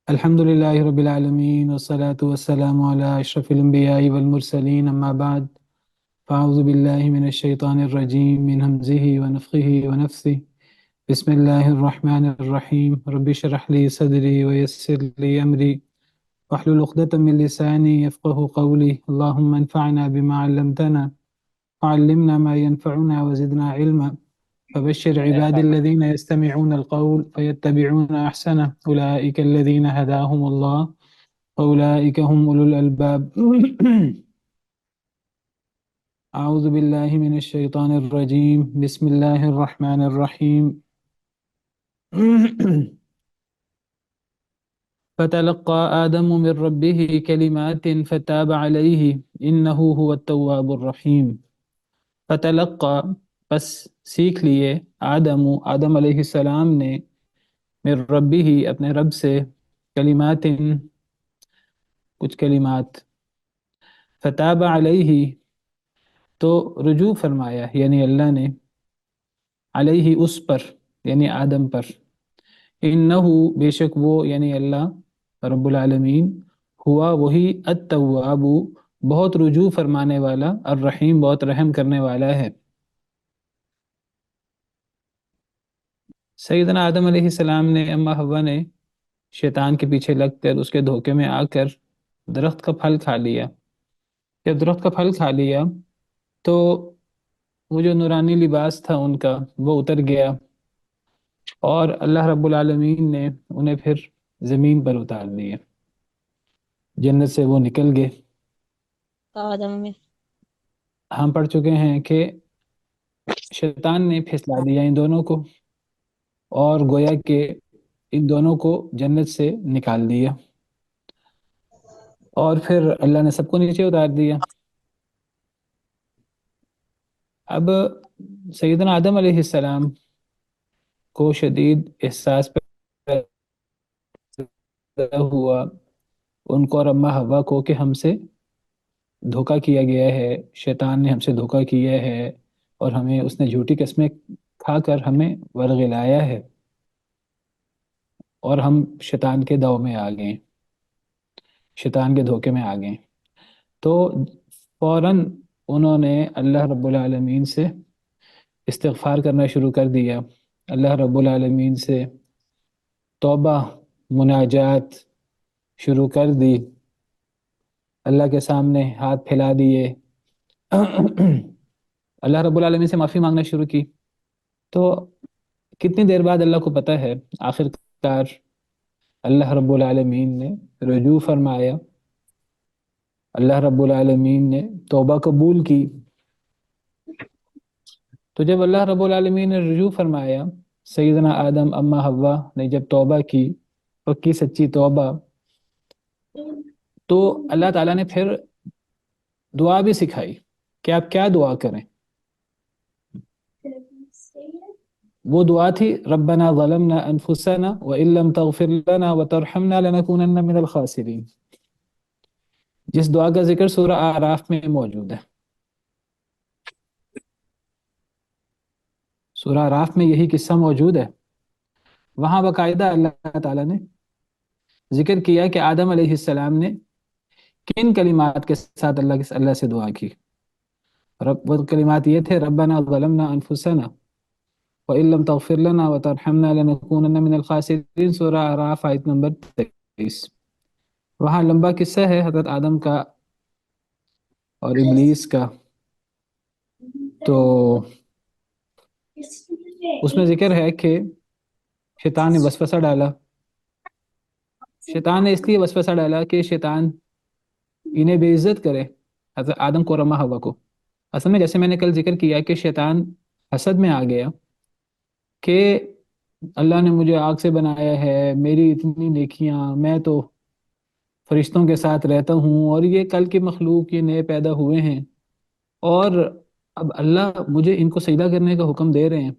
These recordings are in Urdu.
الحمد لله رب العالمين والصلاة والسلام على أشرف الأنبياء والمرسلين أما بعد فأعوذ بالله من الشيطان الرجيم من همزه ونفخه ونفثه بسم الله الرحمن الرحيم رب اشرح لي صدري ويسر لي أمري واحلل عقدة من لساني يفقه قولي اللهم انفعنا بما علمتنا وعلمنا ما ينفعنا وزدنا علما فبشر عبادي الذين يستمعون القول فيتبعون أحسنه أولئك الذين هداهم الله وأولئك هم أولو الألباب أعوذ بالله من الشيطان الرجيم بسم الله الرحمن الرحيم فتلقى آدم من ربه كلمات فتاب عليه إنه هو التواب الرحيم فتلقى بس سیکھ لیے آدم علیہ السلام نے من ربہ اپنے رب سے کلمات کچھ کلمات فتاب علیہ تو رجوع فرمایا یعنی اللہ نے علیہ اس پر یعنی آدم پر انہو بے شک وہ یعنی اللہ رب العالمین ہوا وہی التواب بہت رجوع فرمانے والا الرحیم بہت رحم کرنے والا ہے۔ سیدنا آدم علیہ السلام نے اما حوا نے شیطان کے پیچھے لگ کر اس کے دھوکے میں آ کر درخت کا پھل کھا لیا۔ جب درخت کا پھل کھا لیا تو وہ جو نورانی لباس تھا ان کا وہ اتر گیا اور اللہ رب العالمین نے انہیں پھر زمین پر اتار دیا، جنت سے وہ نکل گئے۔ آدم میں ہم پڑھ چکے ہیں کہ شیطان نے پھسلا دیا ان دونوں کو اور گویا کہ ان دونوں کو جنت سے نکال دیا اور پھر اللہ نے سب کو نیچے اتار دیا۔ اب سیدنا آدم علیہ السلام کو شدید احساس پیدا ہوا ان کو اور اما حوا کو کہ ہم سے دھوکہ کیا گیا ہے، شیطان نے ہم سے دھوکہ کیا ہے اور ہمیں اس نے جھوٹی قسمیں کھا کر ہمیں ورغلایا ہے اور ہم شیطان کے دو میں آ گئے، شیطان کے دھوکے میں آ گئے۔ تو فوراً انہوں نے اللہ رب العالمین سے استغفار کرنا شروع کر دیا، اللہ رب العالمین سے توبہ مناجات شروع کر دی، اللہ کے سامنے ہاتھ پھیلا دیے، اللہ رب العالمین سے معافی مانگنا شروع کی۔ تو کتنی دیر بعد اللہ کو پتہ ہے آخر کار اللہ رب العالمین نے رجوع فرمایا، اللہ رب العالمین نے توبہ قبول کی۔ تو جب اللہ رب العالمین نے رجوع فرمایا، سیدنا آدم اما حوا نے جب توبہ کی پکی سچی توبہ، تو اللہ تعالیٰ نے پھر دعا بھی سکھائی کہ آپ کیا دعا کریں۔ وہ دعا تھی ربنا ظلمنا انفسنا وان لم تغفر لنا وترحمنا لنكونن من الخاسرین، جس دعا کا ذکر سورہ اعراف میں موجود ہے۔ سورہ اعراف میں یہی قصہ موجود ہے، وہاں باقاعدہ اللہ تعالیٰ نے ذکر کیا کہ آدم علیہ السلام نے کن کلمات کے ساتھ اللہ سے دعا کی۔ وہ کلمات یہ تھے ربنا ظلمنا انفسنا وَإِن لَّمْ تَغْفِرْ لَنَا وَتَرْحَمْنَا لَنَكُونَنَّ مِنَ الْخَاسِرِينَ سورہ اعراف آیت نمبر 23۔ وہاں لمبا قصہ ہے حضرت آدم کا اور ابلیس کا، تو اس میں ذکر ہے کہ شیطان نے وسوسہ ڈالا، شیطان نے اس لیے وسوسہ ڈالا کہ شیطان انہیں بے عزت کرے، حضرت آدم کو اور اما حوا کو۔ اصل میں جیسے میں نے کل ذکر کیا کہ شیطان حسد میں آ گیا کہ اللہ نے مجھے آگ سے بنایا ہے، میری اتنی نیکیاں، میں تو فرشتوں کے ساتھ رہتا ہوں اور یہ کل کے مخلوق یہ نئے پیدا ہوئے ہیں اور اب اللہ مجھے ان کو سجدہ کرنے کا حکم دے رہے ہیں۔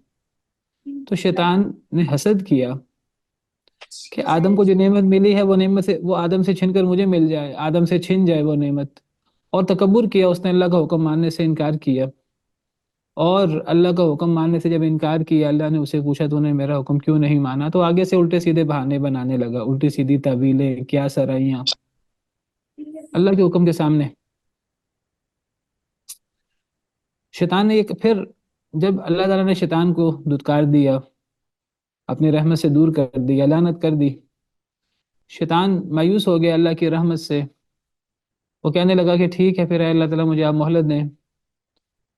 تو شیطان نے حسد کیا کہ آدم کو جو نعمت ملی ہے وہ نعمت سے وہ آدم سے چھن کر مجھے مل جائے، آدم سے چھن جائے وہ نعمت، اور تکبر کیا، اس نے اللہ کا حکم ماننے سے انکار کیا اور اللہ کا حکم ماننے سے جب انکار کیا، اللہ نے اسے پوچھا تو نے میرا حکم کیوں نہیں مانا، تو آگے سے الٹے سیدھے بہانے بنانے لگا، الٹی سیدھی تعویلیں، کیا سرائیاں اللہ کے حکم کے سامنے۔ شیطان نے پھر جب اللہ تعالیٰ نے شیطان کو دھتکار دیا، اپنی رحمت سے دور کر دیا، لعنت کر دی، شیطان مایوس ہو گیا اللہ کی رحمت سے۔ وہ کہنے لگا کہ ٹھیک ہے پھر اے اللہ تعالیٰ مجھے آپ مہلت دیں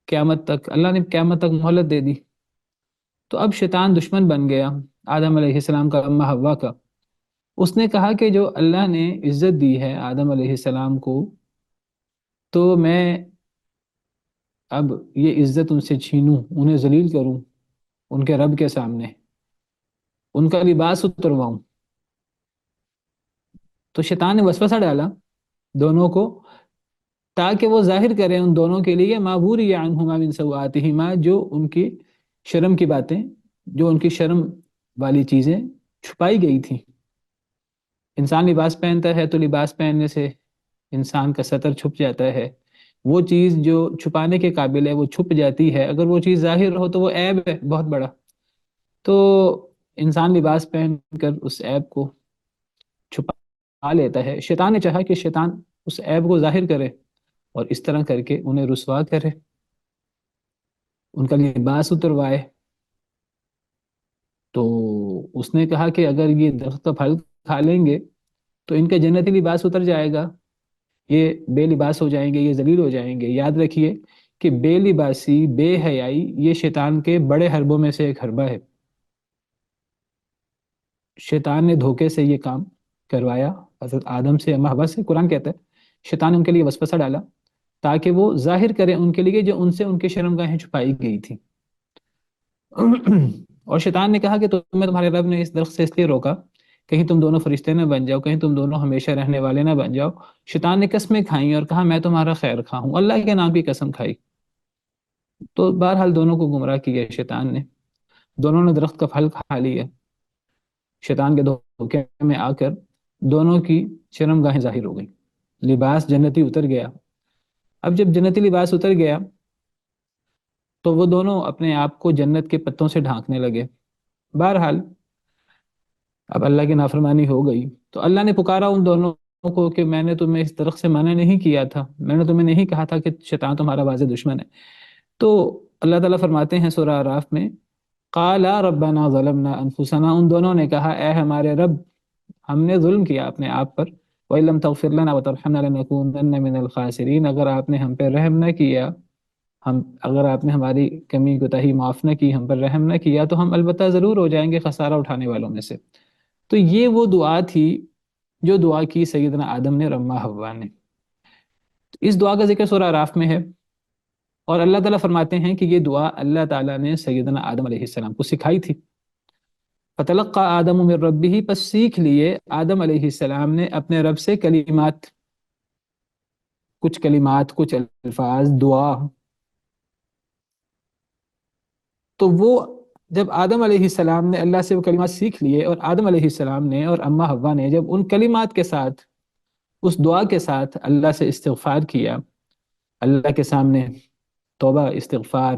قیامت تک۔ اللہ نے قیامت تک مہلت دے دی۔ تو اب شیطان دشمن بن گیا آدم علیہ السلام کا، اماں حوا کا۔ اس نے کہا کہ جو اللہ نے عزت دی ہے آدم علیہ السلام کو، تو میں اب یہ عزت ان سے چھینوں، انہیں ذلیل کروں ان کے رب کے سامنے، ان کا لباس اترواؤں۔ تو شیطان نے وسوسہ ڈالا دونوں کو، تاکہ وہ ظاہر کریں ان دونوں کے لیے ما بوری عنہما من سوآتہما، جو ان کی شرم کی باتیں، جو ان کی شرم والی چیزیں چھپائی گئی تھیں۔ انسان لباس پہنتا ہے تو لباس پہننے سے انسان کا ستر چھپ جاتا ہے، وہ چیز جو چھپانے کے قابل ہے وہ چھپ جاتی ہے، اگر وہ چیز ظاہر ہو تو وہ عیب ہے بہت بڑا۔ تو انسان لباس پہن کر اس عیب کو چھپا لیتا ہے۔ شیطان نے چاہا کہ شیطان اس عیب کو ظاہر کرے اور اس طرح کر کے انہیں رسوا کرے، ان کا لباس اتروائے۔ تو اس نے کہا کہ اگر یہ درخت کا پھل کھا لیں گے تو ان کا جنتی لباس اتر جائے گا، یہ بے لباس ہو جائیں گے، یہ ذلیل ہو جائیں گے۔ یاد رکھیے کہ بے لباسی، بے حیائی، یہ شیطان کے بڑے حربوں میں سے ایک حربہ ہے۔ شیطان نے دھوکے سے یہ کام کروایا حضرت آدم سے، اماں حوا سے۔ قرآن کہتا ہے شیطان نے ان کے لیے وسوسہ ڈالا تاکہ وہ ظاہر کرے ان کے لیے جو ان سے ان کی شرمگاہیں چھپائی گئی تھی۔ اور شیطان نے کہا کہ تمہیں تمہارے رب نے اس درخت سے اس لیے روکا کہیں تم دونوں فرشتے نہ بن جاؤ، کہیں تم دونوں ہمیشہ رہنے والے نہ بن جاؤ۔ شیطان نے قسمیں کھائیں اور کہا میں تمہارا خیر خواہ ہوں، اللہ کے نام کی قسم کھائی۔ تو بہرحال دونوں کو گمراہ کیا شیطان نے، دونوں نے درخت کا پھل کھا لیا۔ شیطان کے دھوکے میں آ کر دونوں کی شرمگاہیں ظاہر ہو گئیں، لباس جنتی اتر گیا۔ اب جب جنتی لباس اتر گیا تو وہ دونوں اپنے آپ کو جنت کے پتوں سے ڈھانکنے لگے۔ بہرحال اب اللہ کی نافرمانی ہو گئی تو اللہ نے پکارا ان دونوں کو کہ میں نے تمہیں اس درخت سے منع نہیں کیا تھا، میں نے تمہیں نہیں کہا تھا کہ شیطان تمہارا واضح دشمن ہے؟ تو اللہ تعالیٰ فرماتے ہیں سورہ اعراف میں، قالا ربنا ظلمنا انفسنا، ان دونوں نے کہا اے ہمارے رب ہم نے ظلم کیا اپنے آپ پر، وَإِن لَّمْ تَغْفِرْ لَنَا وَتَرْحَمْنَا لَنَكُونَنَّ مِنَ الْخَاسِرِينَ، اگر آپ نے ہم پہ رحم نہ کیا، اگر آپ نے ہماری کمی کوتاہی معاف نہ کی، ہم پر رحم نہ کیا، تو ہم البتہ ضرور ہو جائیں گے خسارہ اٹھانے والوں میں سے۔ تو یہ وہ دعا تھی جو دعا کی سیدنا آدم نے اور اماں حوا نے۔ اس دعا کا ذکر سورہ اعراف میں ہے، اور اللہ تعالیٰ فرماتے ہیں کہ یہ دعا اللہ تعالیٰ نے سیدنا آدم علیہ السلام کو سکھائی تھی۔ فتلقى آدم من ربه، پس سیکھ لیے آدم علیہ السلام نے اپنے رب سے کلمات، کچھ الفاظ، دعا۔ تو وہ جب آدم علیہ السلام نے اللہ سے وہ کلمات سیکھ لیے، اور آدم علیہ السلام نے اور اماں حوا نے جب ان کلمات کے ساتھ، اس دعا کے ساتھ اللہ سے استغفار کیا، اللہ کے سامنے توبہ استغفار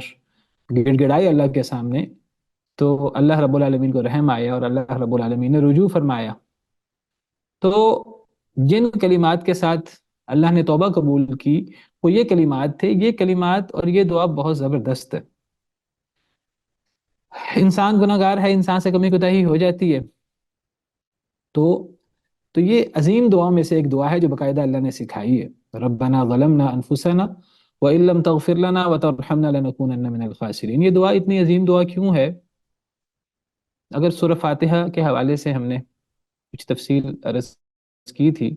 گڑ گڑائی اللہ کے سامنے، تو اللہ رب العالمین کو رحم آیا اور اللہ رب العالمین نے رجوع فرمایا۔ تو جن کلمات کے ساتھ اللہ نے توبہ قبول کی وہ یہ کلمات تھے، یہ کلمات اور یہ دعا بہت زبردست ہے۔ انسان گناہ گار ہے، انسان سے کمی کوتاہی ہو جاتی ہے، تو یہ عظیم دعاؤں میں سے ایک دعا ہے جو باقاعدہ اللہ نے سکھائی ہے، ربنا ظلمنا انفسنا وَإِن لَّمْ تَغْفِرْ لَنَا وَتَرْحَمْنَا لَنَكُونَنَّ مِنَ الْخَاسِرِينَ۔ یہ دعا اتنی عظیم دعا کیوں ہے؟ اگر سورہ فاتحہ کے حوالے سے ہم نے کچھ تفصیل عرض کی تھی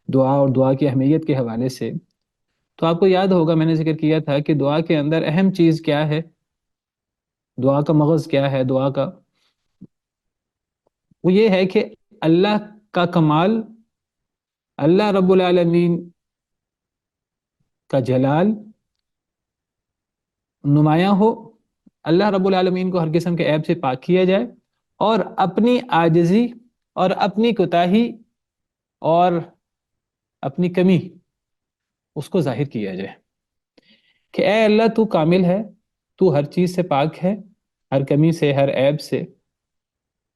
دعا اور دعا کی اہمیت کے حوالے سے، تو آپ کو یاد ہوگا میں نے ذکر کیا تھا کہ دعا کے اندر اہم چیز کیا ہے، دعا کا مغز کیا ہے، دعا کا وہ یہ ہے کہ اللہ کا کمال، اللہ رب العالمین کا جلال نمایاں ہو، اللہ رب العالمین کو ہر قسم کے عیب سے پاک کیا جائے، اور اپنی عاجزی اور اپنی کوتاہی اور اپنی کمی اس کو ظاہر کیا جائے کہ اے اللہ تو کامل ہے، تو ہر چیز سے پاک ہے، ہر کمی سے، ہر عیب سے،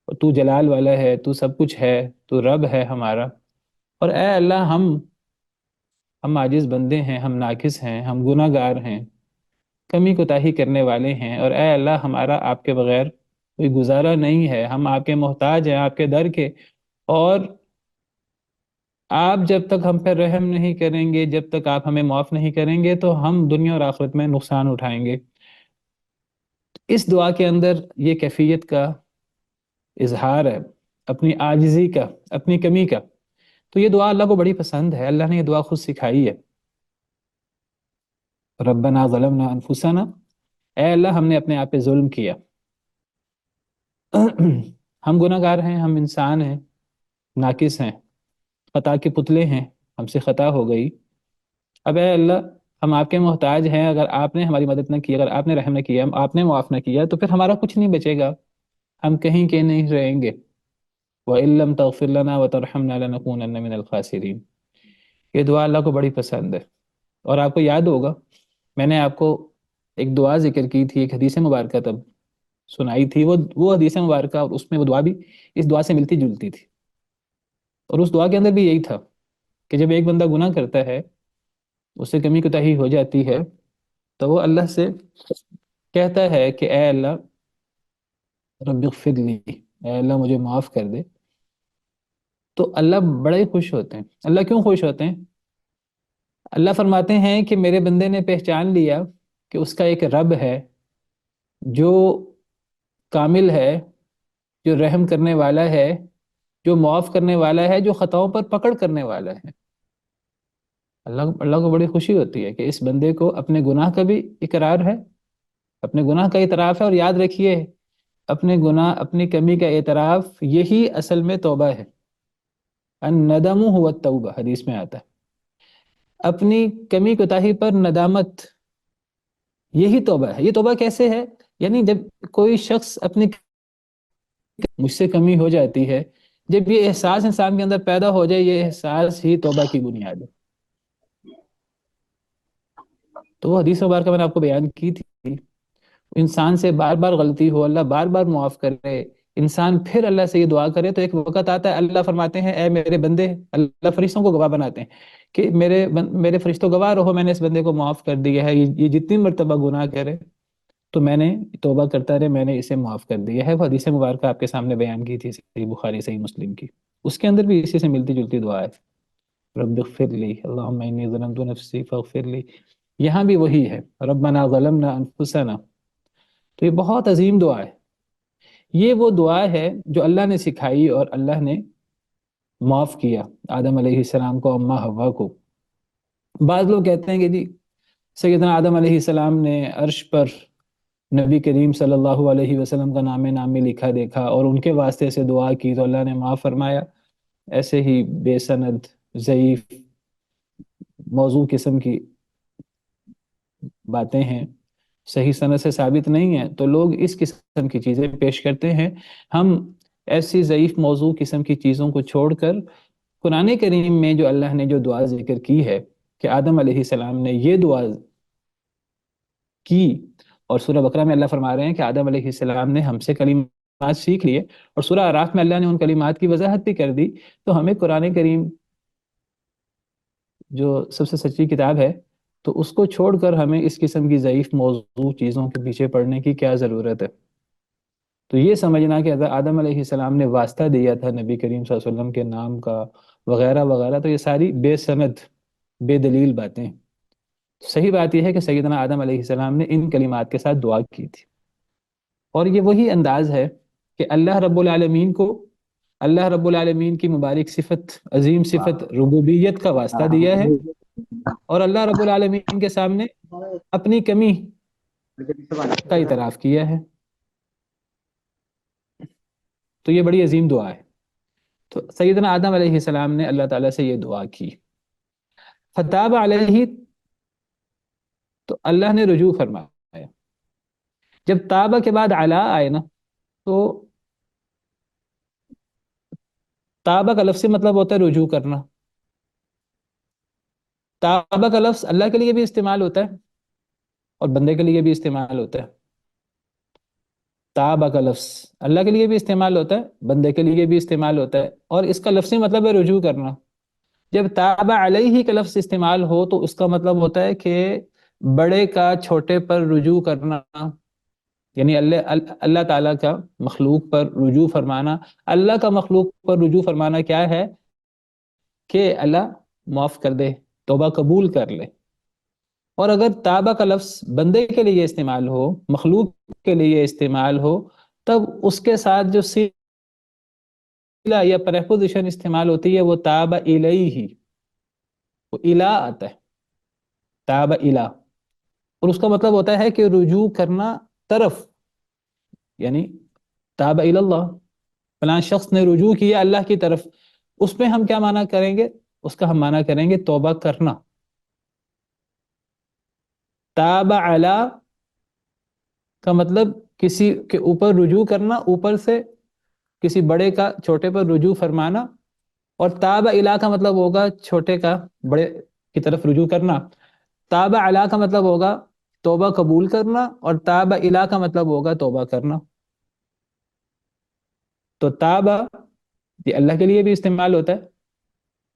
اور تو جلال والا ہے، تو سب کچھ ہے، تو رب ہے ہمارا۔ اور اے اللہ، ہم عاجز بندے ہیں، ہم ناقص ہیں، ہم گناہ گار ہیں، کمی کوتاہی کرنے والے ہیں، اور اے اللہ ہمارا آپ کے بغیر کوئی گزارا نہیں ہے، ہم آپ کے محتاج ہیں، آپ کے در کے۔ اور آپ جب تک ہم پہ رحم نہیں کریں گے، جب تک آپ ہمیں معاف نہیں کریں گے، تو ہم دنیا اور آخرت میں نقصان اٹھائیں گے۔ اس دعا کے اندر یہ کیفیت کا اظہار ہے، اپنی عاجزی کا، اپنی کمی کا۔ تو یہ دعا اللہ کو بڑی پسند ہے، اللہ نے یہ دعا خود سکھائی ہے۔ ربنا ظلمنا انفسنا، اے اللہ ہم نے اپنے آپ پہ ظلم کیا، ہم گناہ گار ہیں، ہم انسان ہیں، ناقص ہیں، خطا کے پتلے ہیں، ہم سے خطا ہو گئی۔ اب اے اللہ ہم آپ کے محتاج ہیں، اگر آپ نے ہماری مدد نہ کی، اگر آپ نے رحم نہ کیا، آپ نے معاف نہ کیا، تو پھر ہمارا کچھ نہیں بچے گا، ہم کہیں کے نہیں رہیں گے۔ وَإِن لَّمْ تَغْفِرْ لَنَا وَتَرْحَمْنَا لَنَكُونَنَّ مِنَ الْخَاسِرِينَ۔ یہ دعا اللہ کو بڑی پسند ہے۔ اور آپ کو یاد ہوگا، میں نے آپ کو ایک دعا ذکر کی تھی، ایک حدیث مبارکہ تب سنائی تھی، وہ حدیث مبارکہ، اور اس میں وہ دعا بھی اس دعا سے ملتی جلتی تھی۔ اور اس دعا کے اندر بھی یہی تھا کہ جب ایک بندہ گناہ کرتا ہے، اس سے کمی کوتاہی ہو جاتی ہے، تو وہ اللہ سے کہتا ہے کہ اے اللہ رب اغفر لی، اے اللہ مجھے معاف کر دے۔ تو اللہ بڑے ہی خوش ہوتے ہیں۔ اللہ کیوں خوش ہوتے ہیں؟ اللہ فرماتے ہیں کہ میرے بندے نے پہچان لیا کہ اس کا ایک رب ہے جو کامل ہے، جو رحم کرنے والا ہے، جو معاف کرنے والا ہے، جو خطاؤں پر پکڑ کرنے والا ہے۔ اللہ کو بڑی خوشی ہوتی ہے کہ اس بندے کو اپنے گناہ کا بھی اقرار ہے، اپنے گناہ کا اعتراف ہے۔ اور یاد رکھیے، اپنے گناہ، اپنی کمی کا اعتراف، یہی اصل میں توبہ ہے۔ الندم هو التوبہ، حدیث میں آتا ہے۔ اپنی کمی کوتاہی پر ندامت، یہی توبہ ہے۔ یہ توبہ کیسے ہے؟ یعنی جب کوئی شخص اپنی مجھ سے کمی ہو جاتی ہے، جب یہ احساس انسان کے اندر پیدا ہو جائے، یہ احساس ہی توبہ کی بنیاد ہے۔ تو وہ حدیث مبارکہ میں نے آپ کو بیان کی تھی، انسان سے بار بار غلطی ہو، اللہ بار بار معاف کرے، انسان پھر اللہ سے یہ دعا کرے، تو ایک وقت آتا ہے اللہ فرماتے ہیں اے میرے بندے، اللہ فرشتوں کو گواہ بناتے ہیں کہ میرے فرشتوں گواہ رہو، میں نے اس بندے کو معاف کر دیا ہے، یہ جتنی مرتبہ گناہ کرے تو میں نے توبہ کرتا رہے، میں نے اسے معاف کر دیا ہے۔ وہ حدیث مبارکہ آپ کے سامنے بیان کی تھی، صحیح بخاری صحیح مسلم کی، اس کے اندر بھی اسی سے ملتی جلتی دعا ہے، رب اغفر لی اللہم انی ظلمت نفسی فاغفر لی۔ یہاں بھی وہی ہے، ربنا ظلمنا انفسنا۔ تو یہ بہت عظیم دعا ہے، یہ وہ دعا ہے جو اللہ نے سکھائی، اور اللہ نے معاف کیا آدم علیہ السلام کو، اماں حوا کو۔ بعض لوگ کہتے ہیں کہ جی سیدنا آدم علیہ السلام نے عرش پر نبی کریم صلی اللہ علیہ وسلم کا نام نامی لکھا دیکھا اور ان کے واسطے سے دعا کی تو اللہ نے معاف فرمایا۔ ایسے ہی بے سند، ضعیف، موضوع قسم کی باتیں ہیں، صحیح سند سے ثابت نہیں ہیں، تو لوگ اس قسم کی چیزیں پیش کرتے ہیں۔ ہم ایسی ضعیف موضوع قسم کی چیزوں کو چھوڑ کر قرآن کریم میں جو اللہ نے جو دعا ذکر کی ہے کہ آدم علیہ السلام نے یہ دعا کی، اور سورہ بقرہ میں اللہ فرما رہے ہیں کہ آدم علیہ السلام نے ہم سے کلمات سیکھ لیے، اور سورہ اعراف میں اللہ نے ان کلمات کی وضاحت بھی کر دی۔ تو ہمیں قرآن کریم جو سب سے سچی کتاب ہے، تو اس کو چھوڑ کر ہمیں اس قسم کی ضعیف موضوع چیزوں کے پیچھے پڑنے کی کیا ضرورت ہے؟ تو یہ سمجھنا کہ اگر آدم علیہ السلام نے واسطہ دیا تھا نبی کریم صلی اللہ علیہ وسلم کے نام کا وغیرہ وغیرہ، تو یہ ساری بے سند، بے دلیل باتیں۔ صحیح بات یہ ہے کہ سیدنا آدم علیہ السلام نے ان کلمات کے ساتھ دعا کی تھی، اور یہ وہی انداز ہے کہ اللہ رب العالمین کی مبارک صفت، عظیم صفت ربوبیت کا واسطہ دیا ہے، اور اللہ رب العالمین کے سامنے اپنی کمی کا اعتراف کیا ہے۔ تو یہ بڑی عظیم دعا ہے۔ تو سیدنا آدم علیہ السلام نے اللہ تعالیٰ سے یہ دعا کی، فتاب علیہ، تو اللہ نے رجوع فرمایا۔ جب تابہ کے بعد علا آئے نا، تو تابہ کا لفظ مطلب ہوتا ہے رجوع کرنا۔ تابہ کا لفظ اللہ کے لیے بھی استعمال ہوتا ہے اور بندے کے لیے بھی استعمال ہوتا ہے. تابہ کا لفظ اللہ کے لیے بھی استعمال ہوتا ہے، بندے کے لیے بھی استعمال ہوتا ہے، اور اس کا لفظی مطلب ہے رجوع کرنا. جب تابہ علیہ کا لفظ استعمال ہو تو اس کا مطلب ہوتا ہے کہ بڑے کا چھوٹے پر رجوع کرنا، یعنی اللہ تعالیٰ کا مخلوق پر رجوع فرمانا. اللہ کا مخلوق پر رجوع فرمانا کیا ہے کہ اللہ معاف کر دے، توبہ قبول کر لے. اور اگر تابہ کا لفظ بندے کے لیے استعمال ہو، مخلوق کے لیے استعمال ہو، تب اس کے ساتھ جو صلہ یا پریپوزیشن استعمال ہوتی ہے وہ تابہ الیہ، وہ الہ آتا ہے، تابہ الہ. اور اس کا مطلب ہوتا ہے کہ رجوع کرنا طرف، یعنی تابہ الی اللہ، فلاں شخص نے رجوع کیا اللہ کی طرف. اس میں ہم کیا معنی کریں گے؟ اس کا ہم معنی کریں گے توبہ کرنا. تابع علی کا مطلب کسی کے اوپر رجوع کرنا، اوپر سے کسی بڑے کا چھوٹے پر رجوع فرمانا. اور تابع الی کا مطلب ہوگا چھوٹے کا بڑے کی طرف رجوع کرنا. تابع علی کا مطلب ہوگا توبہ قبول کرنا، اور تابع الی کا مطلب ہوگا توبہ کرنا. تو تابع یہ اللہ کے لیے بھی استعمال ہوتا ہے،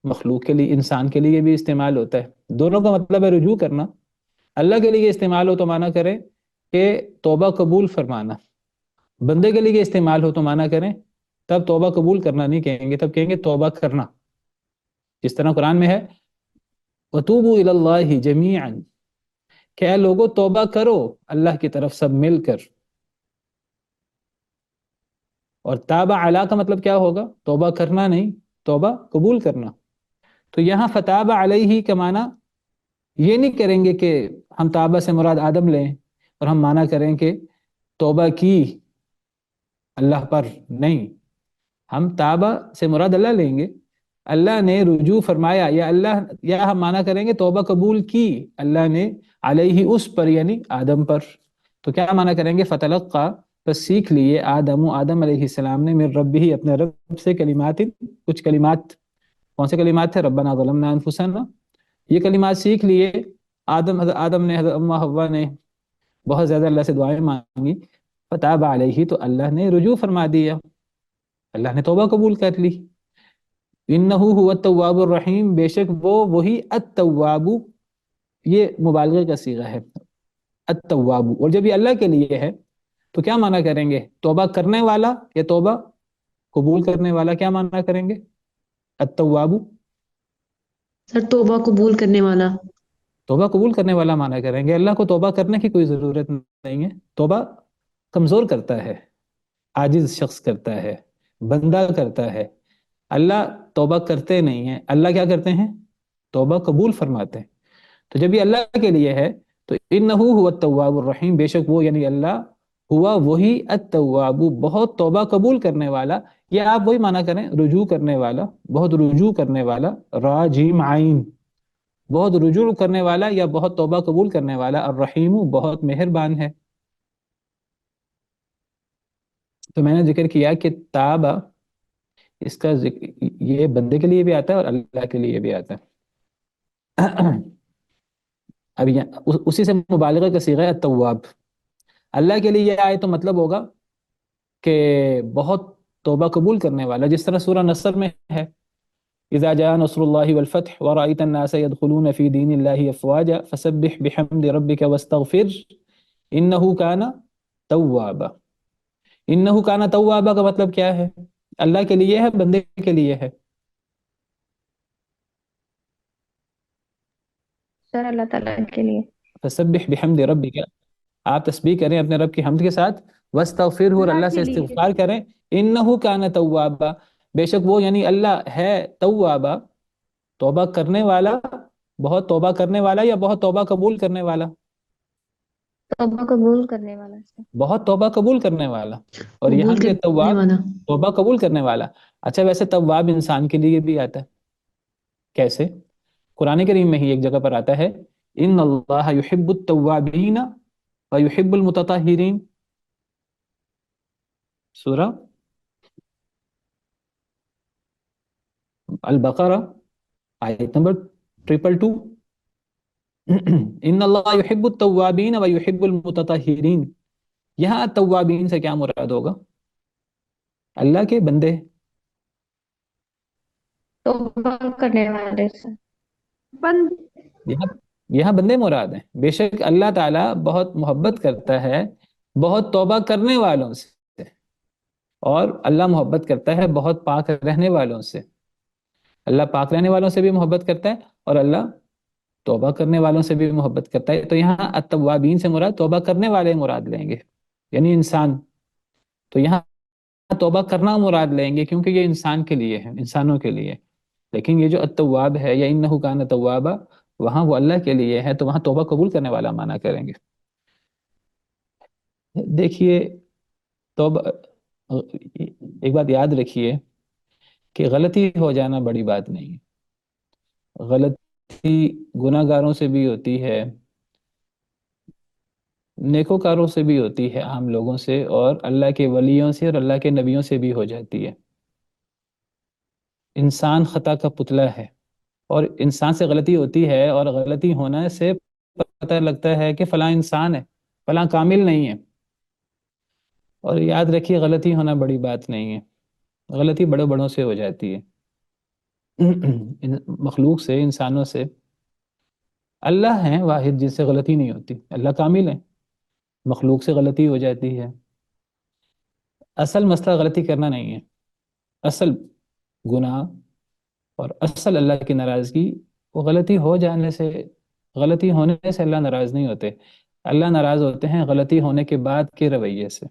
مخلوق کے لیے، انسان کے لیے بھی استعمال ہوتا ہے. دونوں کا مطلب ہے رجوع کرنا. اللہ کے لیے استعمال ہو تو معنی کریں کہ توبہ قبول فرمانا، بندے کے لیے استعمال ہو تو معنی کریں تب توبہ قبول کرنا نہیں کہیں گے، تب کہیں گے توبہ کرنا. جس طرح قرآن میں ہے وَتُوبُوا إِلَى اللَّهِ جَمِيعًا، کہ اے لوگو توبہ کرو اللہ کی طرف سب مل کر. اور تابع علی کا مطلب کیا ہوگا؟ توبہ کرنا نہیں، توبہ قبول کرنا. تو یہاں فتاب علیہ کا معنی یہ نہیں کریں گے کہ ہم تابہ سے مراد آدم لیں اور ہم معنی کریں کہ توبہ کی اللہ پر. نہیں، ہم تابہ سے مراد اللہ لیں گے، اللہ نے رجوع فرمایا، یا ہم معنی کریں گے توبہ قبول کی اللہ نے علیہ اس پر، یعنی آدم پر. تو کیا معنی کریں گے؟ فتلقى، بس سیکھ لیے آدم علیہ السلام نے من ربہ، اپنے رب سے، کلمات، کچھ کلمات. کون سے کلمات تھے؟ ربنا ظلمنا انفسنا، یہ کلمات سیکھ لیے. آدم نے، حضرت اماں حوا نے بہت زیادہ اللہ سے دعائیں مانگی. فتاب علیہ، تو اللہ نے رجوع فرما دیا، اللہ نے توبہ قبول کر لی. انہ هو التواب الرحیم، بے شک وہ وہی التواب، یہ مبالغے کا صیغہ ہے، التواب. اور جب یہ اللہ کے لیے ہے تو کیا معنی کریں گے؟ توبہ کرنے والا یا توبہ قبول کرنے والا؟ کیا معنی کریں گے التواب؟ سر توبہ قبول کرنے والا. توبہ قبول کرنے والا معنی کریں گے. اللہ کو توبہ کرنے کی کوئی ضرورت نہیں ہے. توبہ کمزور کرتا ہے، عاجز شخص کرتا ہے، بندہ کرتا ہے. اللہ توبہ کرتے نہیں ہیں، اللہ کیا کرتے ہیں؟ توبہ قبول فرماتے ہیں. تو جب یہ اللہ کے لیے ہے تو انہ هو التواب الرحیم، بے شک وہ یعنی اللہ ہوا وہی التواب، بہت توبہ قبول کرنے والا. یا آپ وہی معنی کریں رجوع کرنے والا، بہت رجوع کرنے والا، راجیم عین، بہت رجوع کرنے والا یا بہت توبہ قبول کرنے والا. الرحیم، بہت مہربان ہے. تو میں نے ذکر کیا کہ تابہ، اس کا یہ بندے کے لیے بھی آتا ہے اور اللہ کے لیے بھی آتا ہے. اب اسی سے مبالغہ کا صیغہ ہے التواب. اللہ کے لیے یہ آئے تو مطلب ہوگا کہ بہت توبہ قبول کرنے والا، جس طرح سورہ نصر میں ہے اذا جاء نصر اللہ والفتح ورأيت الناس يدخلون في دين الله افواجا فسبح بحمد ربك واستغفر انه كان توابا. انه كان توابا کا مطلب کیا ہے؟ اللہ کے لیے ہے، بندے کے لیے ہے؟ سر اللہ تعالیٰ کے لیے. فسبح بحمد ربك، آپ تسبیح کریں اپنے رب کی حمد کے ساتھ، واستغفرہ، اور اللہ اللہ کے سے لیے. استغفار کریں. انہ کان توابا، بے شک وہ یعنی اللہ ہے توابا، توبہ کرنے والا، بہت توبہ کرنے والا یا بہت توبہ قبول کرنے والا؟ توبہ قبول کرنے والا سر. بہت توبہ قبول کرنے والا. اور یہاں قبول بھی کرنے تواب والا. توبہ قبول کرنے والا. اچھا، ویسے تواب انسان کے لیے بھی آتا ہے، کیسے؟ قرآن کریم میں ہی ایک جگہ پر آتا ہے ان اللہ یحب التوابین ویحب المتطہرین، سورہ البقرہ آیت نمبر 222. ان اللہ یحب التوابین و یحب المتطہرین، یہاں التوابین سے کیا مراد ہوگا؟ اللہ کے بندے، توبہ کرنے والے سے۔ بند یہاں یہاں بندے مراد ہیں۔ بے شک اللہ تعالیٰ بہت محبت کرتا ہے بہت توبہ کرنے والوں سے، اور اللہ محبت کرتا ہے بہت پاک رہنے والوں سے۔ اللہ پاک رہنے والوں سے بھی محبت کرتا ہے، اور اللہ توبہ کرنے والوں سے بھی محبت کرتا ہے۔ تو یہاں التوابین سے مراد توبہ کرنے والے مراد لیں گے، یعنی انسان۔ تو یہاں توبہ کرنا مراد لیں گے کیونکہ یہ انسان کے لیے ہے، انسانوں کے لیے۔ لیکن یہ جو التواب ہے یا انہ کان توابا، وہاں وہ اللہ کے لیے ہے، تو وہاں توبہ قبول کرنے والا معنی کریں گے۔ دیکھیے، توبہ، ایک بات یاد رکھیے کہ غلطی ہو جانا بڑی بات نہیں ہے۔ غلطی گناہ گاروں سے بھی ہوتی ہے، نیکوکاروں سے بھی ہوتی ہے، عام لوگوں سے، اور اللہ کے ولیوں سے اور اللہ کے نبیوں سے بھی ہو جاتی ہے۔ انسان خطا کا پتلا ہے، اور انسان سے غلطی ہوتی ہے، اور غلطی ہونے سے پتہ لگتا ہے کہ فلاں انسان ہے، فلاں کامل نہیں ہے۔ اور یاد رکھیے غلطی ہونا بڑی بات نہیں ہے، غلطی بڑوں بڑوں سے ہو جاتی ہے، مخلوق سے، انسانوں سے۔ اللہ ہیں واحد جس سے غلطی نہیں ہوتی، اللہ کامل ہے، مخلوق سے غلطی ہو جاتی ہے۔ اصل مسئلہ غلطی کرنا نہیں ہے، اصل گناہ اور اصل اللہ کی ناراضگی وہ غلطی ہو جانے سے، غلطی ہونے سے اللہ ناراض نہیں ہوتے۔ اللہ ناراض ہوتے ہیں غلطی ہونے کے بعد کے رویے سے۔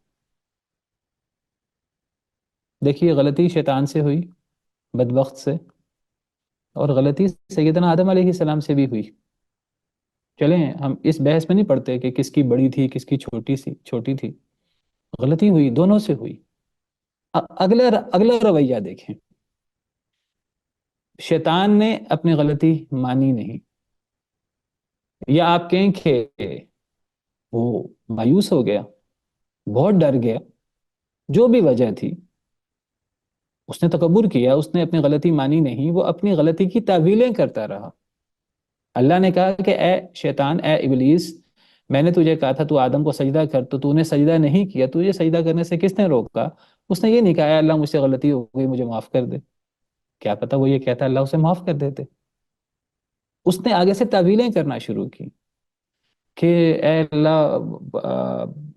دیکھیے، غلطی شیطان سے ہوئی، بدبخت سے، اور غلطی سیدنا آدم علیہ السلام سے بھی ہوئی۔ چلیں ہم اس بحث میں نہیں پڑھتے کہ کس کی بڑی تھی کس کی چھوٹی تھی، غلطی ہوئی، دونوں سے ہوئی۔ اگلا رویہ دیکھیں، شیطان نے اپنی غلطی مانی نہیں، یا آپ کہیں کہ وہ مایوس ہو گیا، بہت ڈر گیا، جو بھی وجہ تھی، اس نے تکبر کیا، اس نے اپنی غلطی مانی نہیں، وہ اپنی غلطی کی تعویلیں کرتا رہا۔ اللہ نے کہا کہ اے شیطان، اے ابلیس، میں نے تجھے کہا تھا تو آدم کو سجدہ کر، تو نے سجدہ نہیں کیا، تجھے سجدہ کرنے سے کس نے روکا؟ اس نے یہ نہیں کہا اے اللہ مجھ سے غلطی ہو گئی مجھے معاف کر دے، کیا پتہ وہ یہ کہتا اللہ اسے معاف کر دیتے۔ اس نے آگے سے تعویلیں کرنا شروع کی کہ اے اللہ،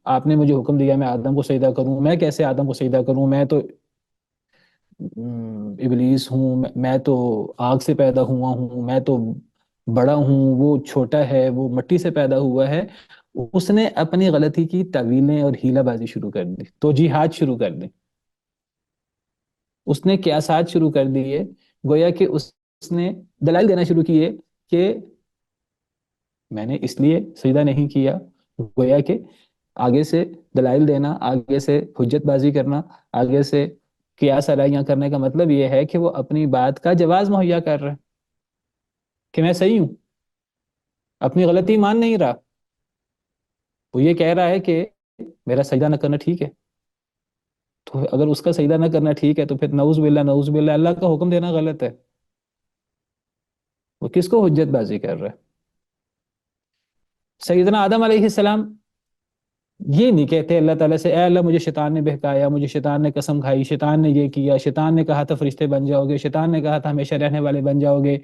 آپ نے مجھے حکم دیا میں آدم کو سجدہ کروں، میں کیسے آدم کو سجدہ کروں، میں تو ابلیس ہوں، میں تو آگ سے پیدا ہوا ہوں، میں تو بڑا ہوں، وہ چھوٹا ہے، وہ مٹی سے پیدا ہوا ہے۔ اس نے اپنی غلطی کی تعویلیں اور ہیلہ بازی شروع کر دی، توجیحات شروع کر دی، اس نے قیاسات شروع کر دیے، گویا کہ اس نے دلائل دینا شروع کیے کہ میں نے اس لیے سجدہ نہیں کیا۔ گویا کہ آگے سے دلائل دینا، آگے سے حجت بازی کرنا، آگے سے قیاس علائیاں کرنے کا مطلب یہ ہے کہ وہ اپنی بات کا جواز مہیا کر رہا ہے کہ میں صحیح ہوں، اپنی غلطی مان نہیں رہا۔ وہ یہ کہہ رہا ہے کہ میرا سجدہ نہ کرنا ٹھیک ہے، تو اگر اس کا سجدہ نہ کرنا ٹھیک ہے تو پھر نعوذ باللہ نعوذ باللہ اللہ کا حکم دینا غلط ہے۔ وہ کس کو حجت بازی کر رہا ہے؟ سیدنا آدم علیہ السلام یہ نہیں کہتے اللہ تعالیٰ سے اے اللہ مجھے شیطان نے بہکایا، مجھے شیطان نے قسم کھائی، شیطان نے یہ کیا، شیطان نے کہا تھا فرشتے بن جاؤ گے، شیطان نے کہا تھا ہمیشہ رہنے والے بن جاؤ گے،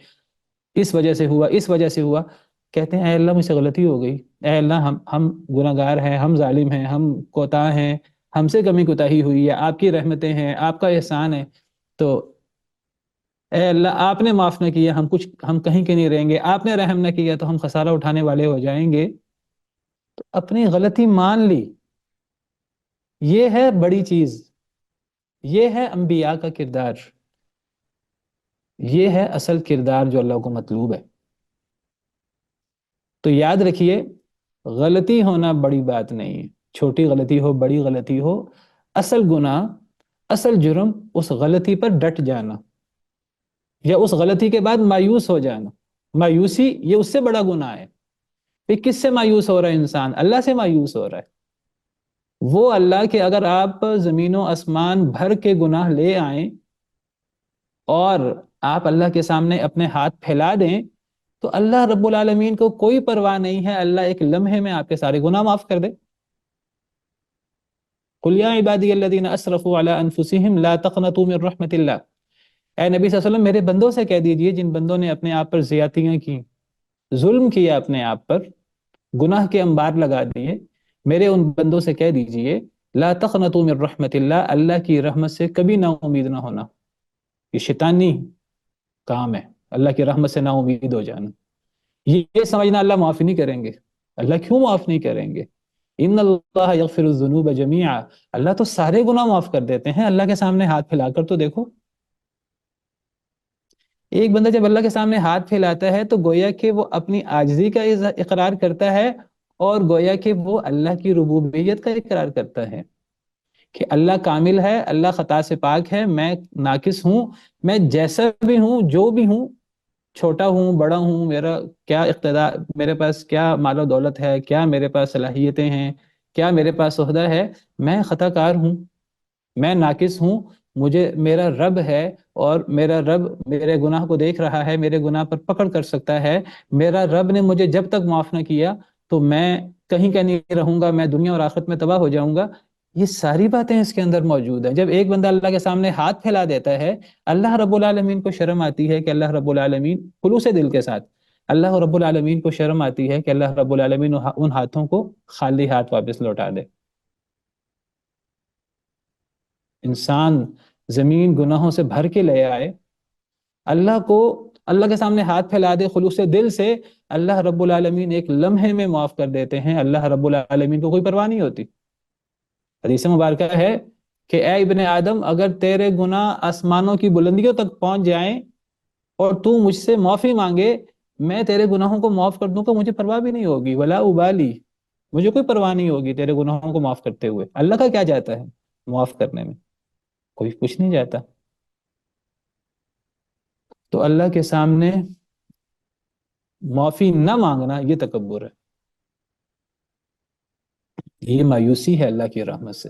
اس وجہ سے ہوا، اس وجہ سے ہوا۔ کہتے ہیں اے اللہ مجھ سے غلطی ہو گئی، اے اللہ ہم گناہ گار ہیں، ہم ظالم ہیں، ہم کوتاہ ہیں، ہم سے کمی کوتاہی ہوئی ہے، آپ کی رحمتیں ہیں، آپ کا احسان ہے، تو اے اللہ آپ نے معاف نہ کیا ہم کہیں کے نہیں رہیں گے، آپ نے رحم نہ کیا تو ہم خسارہ اٹھانے والے ہو جائیں گے۔ تو اپنی غلطی مان لی، یہ ہے بڑی چیز، یہ ہے انبیاء کا کردار، یہ ہے اصل کردار جو اللہ کو مطلوب ہے۔ تو یاد رکھیے غلطی ہونا بڑی بات نہیں ہے، چھوٹی غلطی ہو بڑی غلطی ہو، اصل گناہ، اصل جرم اس غلطی پر ڈٹ جانا، یا اس غلطی کے بعد مایوس ہو جانا۔ مایوسی یہ اس سے بڑا گناہ ہے۔ پھر کس سے مایوس ہو رہا ہے انسان؟ اللہ سے مایوس ہو رہا ہے۔ وہ اللہ کہ اگر آپ زمین و آسمان بھر کے گناہ لے آئیں اور آپ اللہ کے سامنے اپنے ہاتھ پھیلا دیں تو اللہ رب العالمین کو کوئی پرواہ نہیں ہے، اللہ ایک لمحے میں آپ کے سارے گناہ معاف کر دے۔ قل یا عبادی الذین اسرفوا علی انفسہم لا تقنطوا من رحمت اللہ، اے نبی صلی اللہ علیہ وسلم میرے بندوں سے کہہ دیجئے جن بندوں نے اپنے آپ پر زیادتیاں کی، ظلم کیا اپنے آپ پر، گناہ کے انبار لگا دیے، میرے ان بندوں سے کہہ دیجئے لا تقنطوا من رحمت اللہ، اللہ کی رحمت سے کبھی نا امید نہ ہونا۔ یہ شیطانی کام ہے، اللہ کی رحمت سے نا امید ہو جانا، یہ سمجھنا اللہ معاف نہیں کریں گے۔ اللہ کیوں معاف نہیں کریں گے؟ ان اللہ یغفر الذنوب جميعا، اللہ تو سارے گناہ معاف کر دیتے ہیں۔ اللہ کے سامنے ہاتھ پھیلا کر تو دیکھو، ایک بندہ جب اللہ کے سامنے ہاتھ پھیلاتا ہے تو گویا کہ وہ اپنی عاجزی کا اقرار کرتا ہے، اور گویا کہ وہ اللہ کی ربوبیت کا اقرار کرتا ہے کہ اللہ کامل ہے، اللہ خطا سے پاک ہے، میں ناقص ہوں، میں جیسا بھی ہوں، جو بھی ہوں، چھوٹا ہوں بڑا ہوں، میرا کیا اقتدار، میرے پاس کیا مال و دولت ہے، کیا میرے پاس صلاحیتیں ہیں، کیا میرے پاس عہدہ ہے، میں خطا کار ہوں، میں ناقص ہوں، مجھے میرا رب ہے، اور میرا رب میرے گناہ کو دیکھ رہا ہے، میرے گناہ پر پکڑ کر سکتا ہے، میرا رب نے مجھے جب تک معاف نہ کیا تو میں کہیں کا نہیں رہوں گا، میں دنیا اور آخرت میں تباہ ہو جاؤں گا۔ یہ ساری باتیں اس کے اندر موجود ہیں۔ جب ایک بندہ اللہ کے سامنے ہاتھ پھیلا دیتا ہے، اللہ رب العالمین کو شرم آتی ہے کہ اللہ رب العالمین خلوص دل کے ساتھ، اللہ رب العالمین کو شرم آتی ہے کہ اللہ رب العالمین ان ہاتھوں کو خالی ہاتھ واپس لوٹا دے۔ انسان زمین گناہوں سے بھر کے لے آئے، اللہ کو اللہ کے سامنے ہاتھ پھیلا دے خلوص دل سے، اللہ رب العالمین ایک لمحے میں معاف کر دیتے ہیں۔ اللہ رب العالمین کو کوئی پرواہ نہیں ہوتی۔ حدیث مبارکہ ہے کہ اے ابن آدم، اگر تیرے گناہ آسمانوں کی بلندیوں تک پہنچ جائیں اور تو مجھ سے معافی مانگے، میں تیرے گناہوں کو معاف کر دوں گا، مجھے پرواہ بھی نہیں ہوگی، ولا ابالی، مجھے کوئی پرواہ نہیں ہوگی تیرے گناہوں کو معاف کرتے ہوئے۔ اللہ کا کیا جاتا ہے معاف کرنے میں؟ کوئی کچھ نہیں جاتا۔ تو اللہ کے سامنے معافی نہ مانگنا یہ تکبر ہے، یہ مایوسی ہے اللہ کی رحمت سے،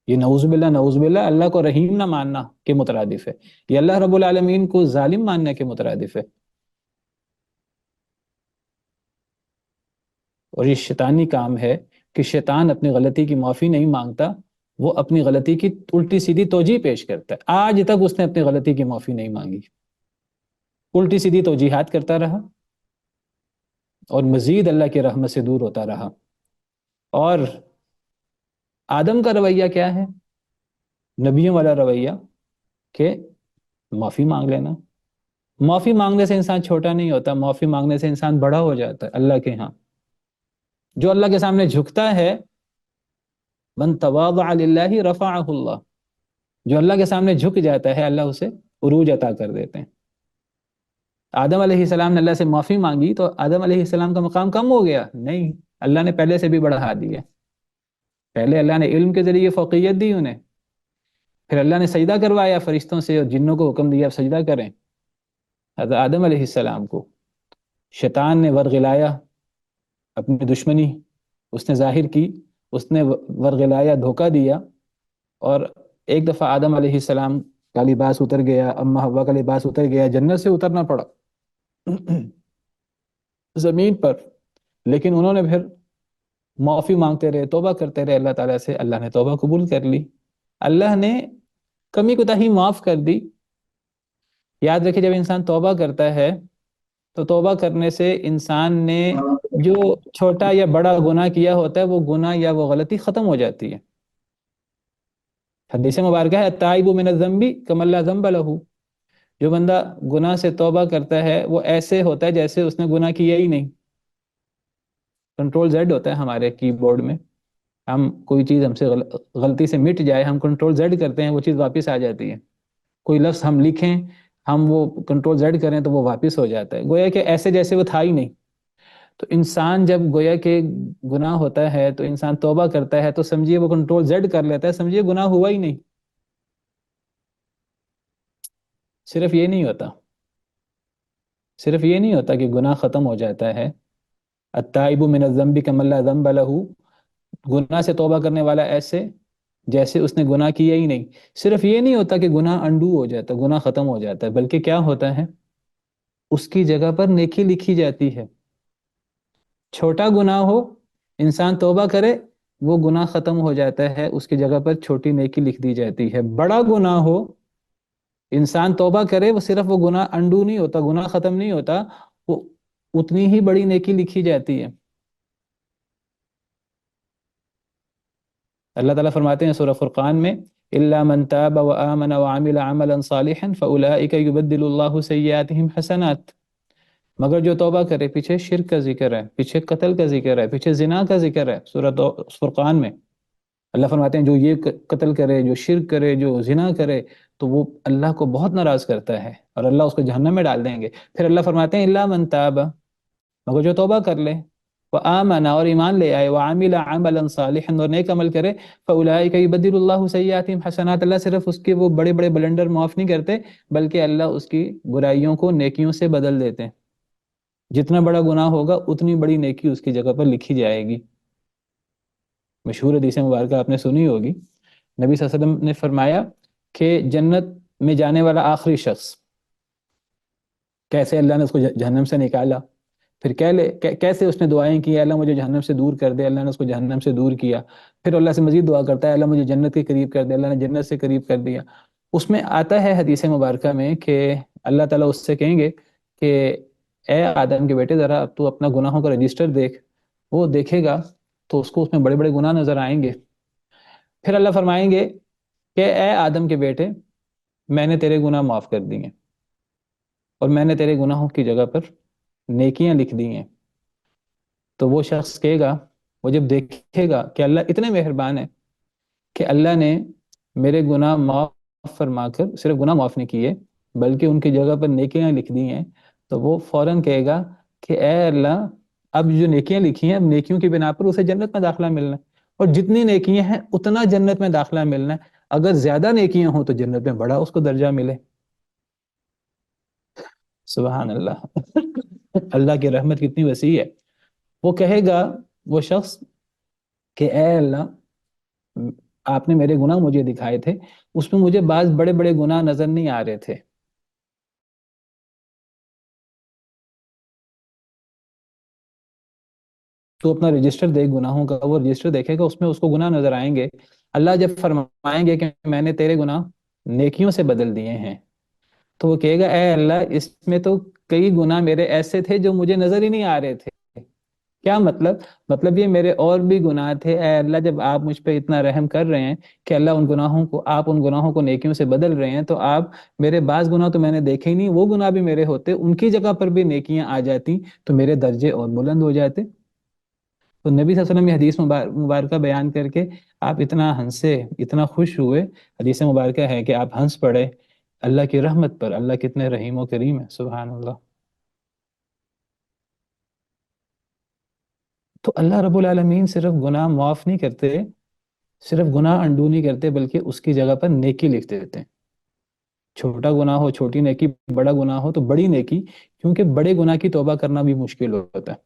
یہ نعوذ باللہ اللہ کو رحیم نہ ماننا کے مترادف ہے، یہ اللہ رب العالمین کو ظالم ماننے کے مترادف ہے۔ اور یہ شیطانی کام ہے کہ شیطان اپنی غلطی کی معافی نہیں مانگتا، وہ اپنی غلطی کی الٹی سیدھی توجیہ پیش کرتا ہے۔ آج تک اس نے اپنی غلطی کی معافی نہیں مانگی، الٹی سیدھی توجیحات کرتا رہا، اور مزید اللہ کی رحمت سے دور ہوتا رہا۔ اور آدم کا رویہ کیا ہے؟ نبیوں والا رویہ کہ معافی مانگ لینا۔ معافی مانگنے سے انسان چھوٹا نہیں ہوتا، معافی مانگنے سے انسان بڑا ہو جاتا ہے اللہ کے ہاں۔ جو اللہ کے سامنے جھکتا ہے، من تواضع للہ رفعہ اللہ، جو اللہ کے سامنے جھک جاتا ہے اللہ اسے عروج عطا کر دیتے ہیں۔ آدم علیہ السلام نے اللہ سے معافی مانگی تو آدم علیہ السلام کا مقام کم ہو گیا؟ نہیں، اللہ نے پہلے سے بھی بڑھا دیا۔ پہلے اللہ نے علم کے ذریعے فوقیت دی انہیں، پھر اللہ نے سجدہ کروایا فرشتوں سے اور جنوں کو حکم دیا سجدہ کریں حضرت آدم علیہ السلام کو۔ شیطان نے ورغلایا، اپنی دشمنی اس نے ظاہر کی، اس نے ورغلایا، دھوکہ دیا، اور ایک دفعہ آدم علیہ السلام کا لباس اتر گیا، اماں حوا کا لباس اتر گیا، جنت سے اترنا پڑا زمین پر، لیکن انہوں نے پھر معافی مانگتے رہے، توبہ کرتے رہے اللہ تعالیٰ سے، اللہ نے توبہ قبول کر لی، اللہ نے کمی کوتاہی معاف کر دی۔ یاد رکھیں جب انسان توبہ کرتا ہے تو توبہ کرنے سے انسان نے جو چھوٹا یا بڑا گناہ کیا ہوتا ہے وہ گناہ یا وہ غلطی ختم ہو جاتی ہے۔ حدیث مبارکہ ہے التائب من الذنب کمن لا ذنب لہ، جو بندہ گناہ سے توبہ کرتا ہے وہ ایسے ہوتا ہے جیسے اس نے گناہ کیا ہی نہیں۔ کنٹرول زیڈ ہوتا ہے ہمارے کی بورڈ میں، ہم کوئی چیز ہم سے غلطی سے مٹ جائے، ہم کنٹرول زیڈ کرتے ہیں، وہ چیز واپس آ جاتی ہے۔ کوئی لفظ ہم لکھیں، ہم وہ کنٹرول زیڈ کریں تو وہ واپس ہو جاتا ہے، گویا کہ ایسے جیسے وہ تھا ہی نہیں۔ تو انسان جب گویا کہ گناہ ہوتا ہے تو انسان توبہ کرتا ہے تو سمجھیے وہ کنٹرول زیڈ کر لیتا ہے، سمجھیے گناہ ہوا ہی نہیں۔ صرف یہ نہیں ہوتا، صرف یہ نہیں ہوتا کہ گناہ ختم ہو جاتا ہے، التائب من الذنب کمن لا ذنب لہ، گناہ سے توبہ کرنے والا ایسے جیسے اس نے گناہ کیا ہی نہیں۔ صرف یہ نہیں ہوتا کہ گناہ انڈو ہو جاتا، گناہ ختم ہو جاتا ہے، بلکہ کیا ہوتا ہے؟ اس کی جگہ پر نیکی لکھی جاتی ہے. چھوٹا گناہ ہو، انسان توبہ کرے، وہ گناہ ختم ہو جاتا ہے، اس کی جگہ پر چھوٹی نیکی لکھ دی جاتی ہے. بڑا گناہ ہو، انسان توبہ کرے، وہ صرف وہ گناہ انڈو نہیں ہوتا، گناہ ختم نہیں ہوتا، وہ اتنی ہی بڑی نیکی لکھی جاتی ہے. اللہ تعالیٰ فرماتے ہیں سورہ فرقان میں إِلَّا مَن تَابَ وَآمَنَ وَعَمِلَ عَمَلًا صَالِحًا فَأُولَٰئِكَ يُبَدِّلُ اللَّهُ سَيِّئَاتِهِمْ حَسَنَاتٍ. مگر جو توبہ کرے، پیچھے شرک کا ذکر ہے، پیچھے قتل کا ذکر ہے، پیچھے زنا کا ذکر ہے سورہ فرقان میں. اللہ فرماتے ہیں جو یہ قتل کرے، جو شرک کرے، جو زنا کرے، تو وہ اللہ کو بہت ناراض کرتا ہے اور اللہ اس کو جہنم میں ڈال دیں گے. پھر اللہ فرماتے ہیں إِلَّا مَن تَابَ، مگر جو توبہ کر لے، وآمن، اور ایمان لے آئے، وعمل عملا صالحا، اور نیک عمل کرے، فاولئک یبدل اللہ سیئاتہم حسنات، اللہ صرف اس کے وہ بڑے بڑے بلنڈر معاف نہیں کرتے، بلکہ اللہ اس کی برائیوں کو نیکیوں سے بدل دیتے ہیں. جتنا بڑا گناہ ہوگا اتنی بڑی نیکی اس کی جگہ پر لکھی جائے گی. مشہور حدیث مبارکہ آپ نے سنی ہوگی، نبی صلی اللہ علیہ وسلم نے فرمایا کہ جنت میں جانے والا آخری شخص، کیسے اللہ نے اس کو جہنم سے نکالا، پھر کیسے اس نے دعائیں کی، اللہ مجھے جہنم سے دور کر دے، اللہ نے اس کو جہنم سے دور کیا، پھر اللہ سے مزید دعا کرتا ہے اللہ مجھے جنت کے قریب کر دے، اللہ نے جنت سے قریب کر دیا. اس میں آتا ہے حدیث مبارکہ میں کہ اللہ تعالیٰ اس سے کہیں گے کہ اے آدم کے بیٹے، ذرا اب تو اپنا گناہوں کا رجسٹر دیکھ. وہ دیکھے گا تو اس کو اس میں بڑے بڑے گناہ نظر آئیں گے. پھر اللہ فرمائیں گے کہ اے آدم کے بیٹے، میں نے تیرے گناہ معاف کر دیے اور میں نے تیرے گناہوں کی جگہ پر نیکیاں لکھ دی ہیں. تو وہ شخص کہے گا، وہ جب دیکھے گا کہ اللہ اتنے مہربان ہے کہ اللہ نے میرے گناہ معاف فرما کر صرف گناہ معاف نہیں کیے بلکہ ان کی جگہ پر نیکیاں لکھ دی ہیں، تو وہ فوراً کہے گا کہ اے اللہ، اب جو نیکیاں لکھی ہیں، اب نیکیوں کی بنا پر اسے جنت میں داخلہ ملنا ہے، اور جتنی نیکیاں ہیں اتنا جنت میں داخلہ ملنا ہے. اگر زیادہ نیکیاں ہوں تو جنت میں بڑا اس کو درجہ ملے. سبحان اللہ. اللہ کی رحمت کتنی وسیع ہے. وہ کہے گا وہ شخص کہ اے اللہ، آپ نے میرے گناہ مجھے دکھائے تھے، اس میں مجھے بعض بڑے بڑے گناہ نظر نہیں آ رہے تھے. تو اپنا رجسٹر دیکھ گناہوں کا، وہ رجسٹر دیکھے گا، اس میں اس کو گناہ نظر آئیں گے. اللہ جب فرمائیں گے کہ میں نے تیرے گناہ نیکیوں سے بدل دیے ہیں، تو وہ کہے گا اے اللہ، اس میں تو کئی گناہ میرے ایسے تھے جو مجھے نظر ہی نہیں آ رہے تھے. کیا مطلب یہ میرے اور بھی گناہ تھے، اے اللہ جب آپ مجھ پہ اتنا رحم کر رہے ہیں کہ اللہ آپ ان گناہوں کو نیکیوں سے بدل رہے ہیں، تو آپ میرے بعض گناہ تو میں نے دیکھے ہی نہیں، وہ گناہ بھی میرے ہوتے، ان کی جگہ پر بھی نیکیاں آ جاتی تو میرے درجے اور بلند ہو جاتے. تو نبی صلی اللہ علیہ وسلم یہ حدیث مبارکہ بیان کر کے آپ اتنا ہنسے، اتنا خوش ہوئے. حدیث مبارکہ ہے کہ آپ ہنس پڑے اللہ کی رحمت پر. اللہ کتنے رحیم و کریم ہے، سبحان اللہ. تو اللہ رب العالمین صرف گناہ معاف نہیں کرتے، صرف گناہ انڈو نہیں کرتے، بلکہ اس کی جگہ پر نیکی لکھ دیتے ہیں. چھوٹا گناہ ہو چھوٹی نیکی، بڑا گناہ ہو تو بڑی نیکی، کیونکہ بڑے گناہ کی توبہ کرنا بھی مشکل ہوتا ہے،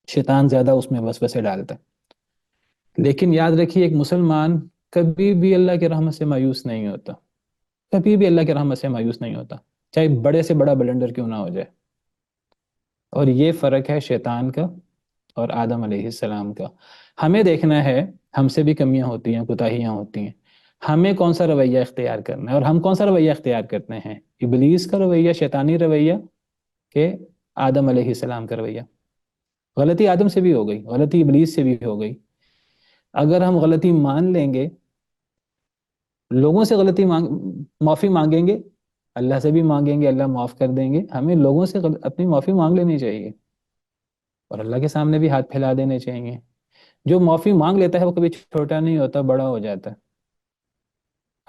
شیطان زیادہ اس میں وسوسے ڈالتا ہے. لیکن یاد رکھیے ایک مسلمان کبھی بھی اللہ کی رحمت سے مایوس نہیں ہوتا، کبھی بھی اللہ کی رحمت سے مایوس نہیں ہوتا، چاہے بڑے سے بڑا بلنڈر کیوں نہ ہو جائے. اور یہ فرق ہے شیطان کا اور آدم علیہ السلام کا. ہمیں دیکھنا ہے ہم سے بھی کمیاں ہوتی ہیں، کوتاہیاں ہوتی ہیں، ہمیں کون سا رویہ اختیار کرنا ہے، اور ہم کون سا رویہ اختیار کرتے ہیں، ابلیس کا رویہ، شیطانی رویہ، کہ آدم علیہ السلام کا رویہ. غلطی آدم سے بھی ہو گئی، غلطی ابلیس سے بھی ہو گئی. اگر ہم غلطی مان لیں گے، لوگوں سے معافی مانگیں گے، اللہ سے بھی مانگیں گے، اللہ معاف کر دیں گے. ہمیں لوگوں سے اپنی معافی مانگ لینی چاہیے اور اللہ کے سامنے بھی ہاتھ پھیلا دینے چاہیے. جو معافی مانگ لیتا ہے وہ کبھی چھوٹا نہیں ہوتا، بڑا ہو جاتا ہے.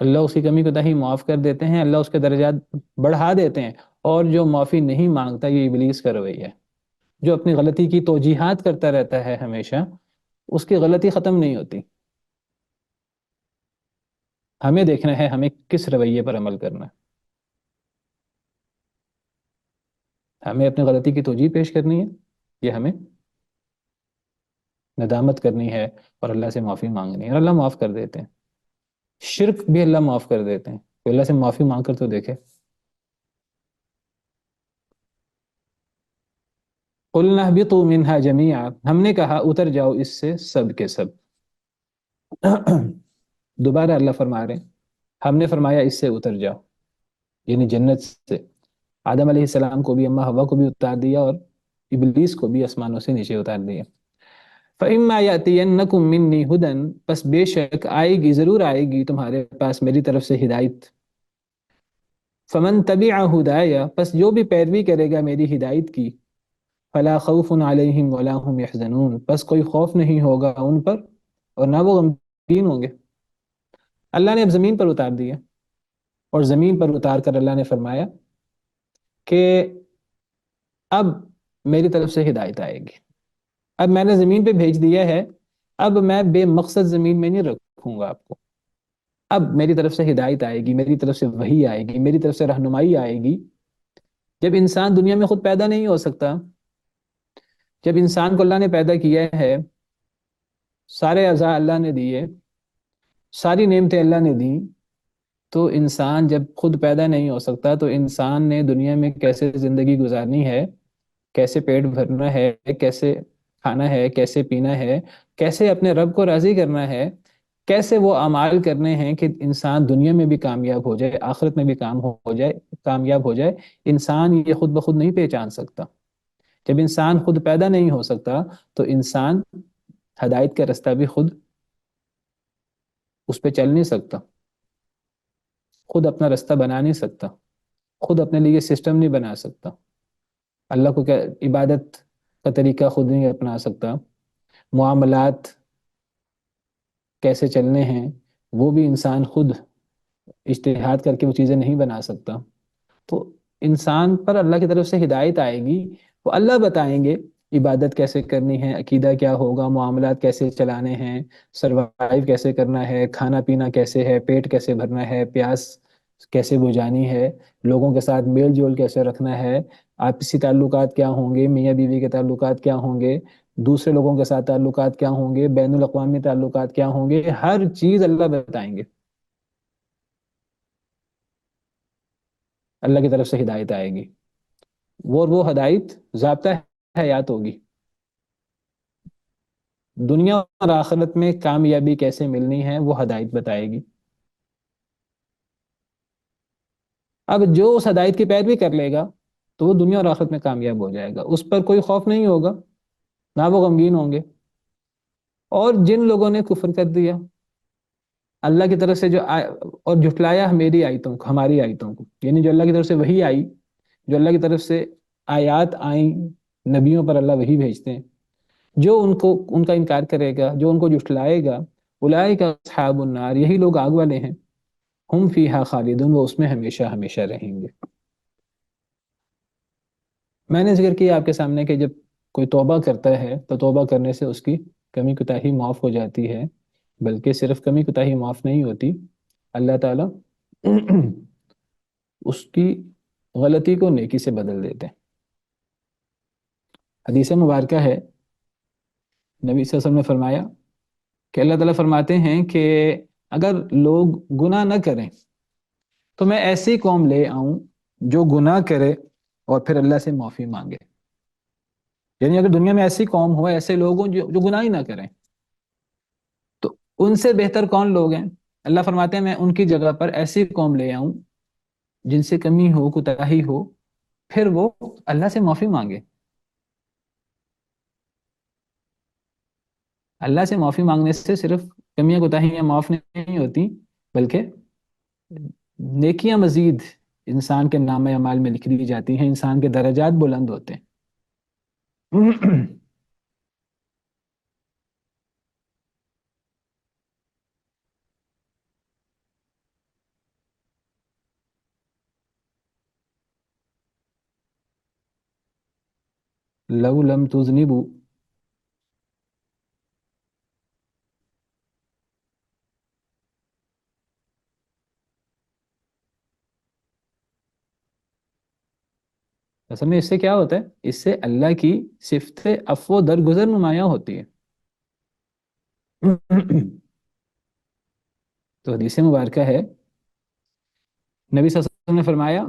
اللہ اس کی کمی کوتاہی معاف کر دیتے ہیں، اللہ اس کے درجات بڑھا دیتے ہیں. اور جو معافی نہیں مانگتا، یہ ابلیس کا رویہ ہے، جو اپنی غلطی کی توجیحات کرتا رہتا ہے ہمیشہ، اس کی غلطی ختم نہیں ہوتی. ہمیں دیکھنا ہے ہمیں کس رویے پر عمل کرنا ہے. ہمیں اپنی غلطی کی توجیح پیش کرنی ہے، یہ ہمیں ندامت کرنی ہے اور اللہ سے معافی مانگنی ہے، اور اللہ معاف کر دیتے ہیں. شرک بھی اللہ معاف کر دیتے ہیں. تو اللہ سے معافی مانگ کر تو دیکھے. قلنا اهبطوا منها جميعا، ہم نے کہا اتر جاؤ اس سے سب کے سب۔ دوبارہ اللہ فرما رہے ہیں ہم نے فرمایا اس سے اتر جاؤ، یعنی جنت سے آدم علیہ السلام کو بھی، اماں ہوا کو بھی اتار دیا، اور ابلیس کو بھی آسمانوں سے نیچے اتار دیا۔ فَإِمَّا يَأْتِيَنَّكُم مِّنِّي هُدًى، پس بے شک آئے گی، ضرور آئے گی تمہارے پاس میری طرف سے ہدایت۔ فَمَن تَبِعَ هُدَايَ، پس جو بھی پیروی کرے گا میری ہدایت کی، فَلَا خَوْفٌ عَلَيْهِمْ وَلَا هُمْ يَحْزَنُونَ، پس کوئی خوف نہیں ہوگا ان پر اور نہ وہ غمگین ہوں گے۔ اللہ نے اب زمین پر اتار دیا، اور زمین پر اتار کر اللہ نے فرمایا کہ اب میری طرف سے ہدایت آئے گی، اب میں نے زمین پہ بھیج دیا ہے، اب میں بے مقصد زمین میں نہیں رکھوں گا آپ کو، اب میری طرف سے ہدایت آئے گی، میری طرف سے وحی آئے گی، میری طرف سے رہنمائی آئے گی۔ جب انسان دنیا میں خود پیدا نہیں ہو سکتا، جب انسان کو اللہ نے پیدا کیا ہے، سارے اعضاء اللہ نے دیے، ساری نعمتیں اللہ نے دی، تو انسان جب خود پیدا نہیں ہو سکتا تو انسان نے دنیا میں کیسے زندگی گزارنی ہے، کیسے پیٹ بھرنا ہے، کیسے کھانا ہے، کیسے پینا ہے، کیسے اپنے رب کو راضی کرنا ہے، کیسے وہ اعمال کرنے ہیں کہ انسان دنیا میں بھی کامیاب ہو جائے، آخرت میں بھی کامیاب ہو جائے، انسان یہ خود بخود نہیں پہچان سکتا۔ جب انسان خود پیدا نہیں ہو سکتا تو انسان ہدایت کا رستہ بھی خود اس پہ چل نہیں سکتا، خود اپنا رستہ بنا نہیں سکتا، خود اپنے لیے سسٹم نہیں بنا سکتا، اللہ کو کیا عبادت کا طریقہ خود نہیں اپنا سکتا، معاملات کیسے چلنے ہیں وہ بھی انسان خود اجتہاد کر کے وہ چیزیں نہیں بنا سکتا۔ تو انسان پر اللہ کی طرف سے ہدایت آئے گی، وہ اللہ بتائیں گے عبادت کیسے کرنی ہے، عقیدہ کیا ہوگا، معاملات کیسے چلانے ہیں، سروائیو کیسے کرنا ہے، کھانا پینا کیسے ہے، پیٹ کیسے بھرنا ہے، پیاس کیسے بجھانی ہے، لوگوں کے ساتھ میل جول کیسے رکھنا ہے، آپسی تعلقات کیا ہوں گے، میاں بیوی کے تعلقات کیا ہوں گے، دوسرے لوگوں کے ساتھ تعلقات کیا ہوں گے، بین الاقوامی تعلقات کیا ہوں گے، ہر چیز اللہ بتائیں گے۔ اللہ کی طرف سے ہدایت آئے گی، وہ ہدایت ضابطہ حیات ہوگی، دنیا اور آخرت میں کامیابی کیسے ملنی ہے وہ ہدایت بتائے گی۔ اب جو اس ہدایت کی پیروی کر لے گا تو وہ دنیا اور آخرت میں کامیاب ہو جائے گا، اس پر کوئی خوف نہیں ہوگا، نہ وہ غمگین ہوں گے۔ اور جن لوگوں نے کفر کر دیا اللہ کی طرف سے اور جھٹلایا میری آیتوں کو، ہماری آیتوں کو، یعنی جو اللہ کی طرف سے وحی آئی، جو اللہ کی طرف سے آیات آئیں، نبیوں پر اللہ وحی بھیجتے ہیں، جو ان کا انکار کرے گا، جو ان کو جھٹلائے گا، اولئک اصحاب النار، یہی لوگ آگ والے ہیں، ہم فیہا خالدون، وہ اس میں ہمیشہ ہمیشہ رہیں گے۔ میں نے ذکر کیا آپ کے سامنے کہ جب کوئی توبہ کرتا ہے تو توبہ کرنے سے اس کی کمی کوتاہی معاف ہو جاتی ہے، بلکہ صرف کمی کوتاہی معاف نہیں ہوتی، اللہ تعالیٰ اس کی غلطی کو نیکی سے بدل دیتے ہیں۔ حدیث مبارکہ ہے، نبی صلی اللہ علیہ وسلم نے فرمایا کہ اللہ تعالیٰ فرماتے ہیں کہ اگر لوگ گناہ نہ کریں تو میں ایسی قوم لے آؤں جو گناہ کرے اور پھر اللہ سے معافی مانگے، یعنی اگر دنیا میں ایسی قوم ہو، ایسے لوگ ہوں جو گناہ ہی نہ کریں، تو ان سے بہتر کون لوگ ہیں؟ اللہ فرماتے ہیں میں ان کی جگہ پر ایسی قوم لے آؤں جن سے کمی ہو، کوتاہی ہو، پھر وہ اللہ سے معافی مانگے۔ اللہ سے معافی مانگنے سے صرف کمیاں کوتاہیاں معاف نہیں ہوتی، بلکہ نیکیاں مزید انسان کے نام اعمال میں لکھ دی جاتی ہیں، انسان کے درجات بلند ہوتے ہیں۔ لو لم تذنبوا، اصل میں اس سے کیا ہوتا ہے؟ اس سے اللہ کی صفت عفو درگزر نمایاں ہوتی ہے۔ تو حدیث مبارکہ ہے، نبی صلی اللہ علیہ وسلم نے فرمایا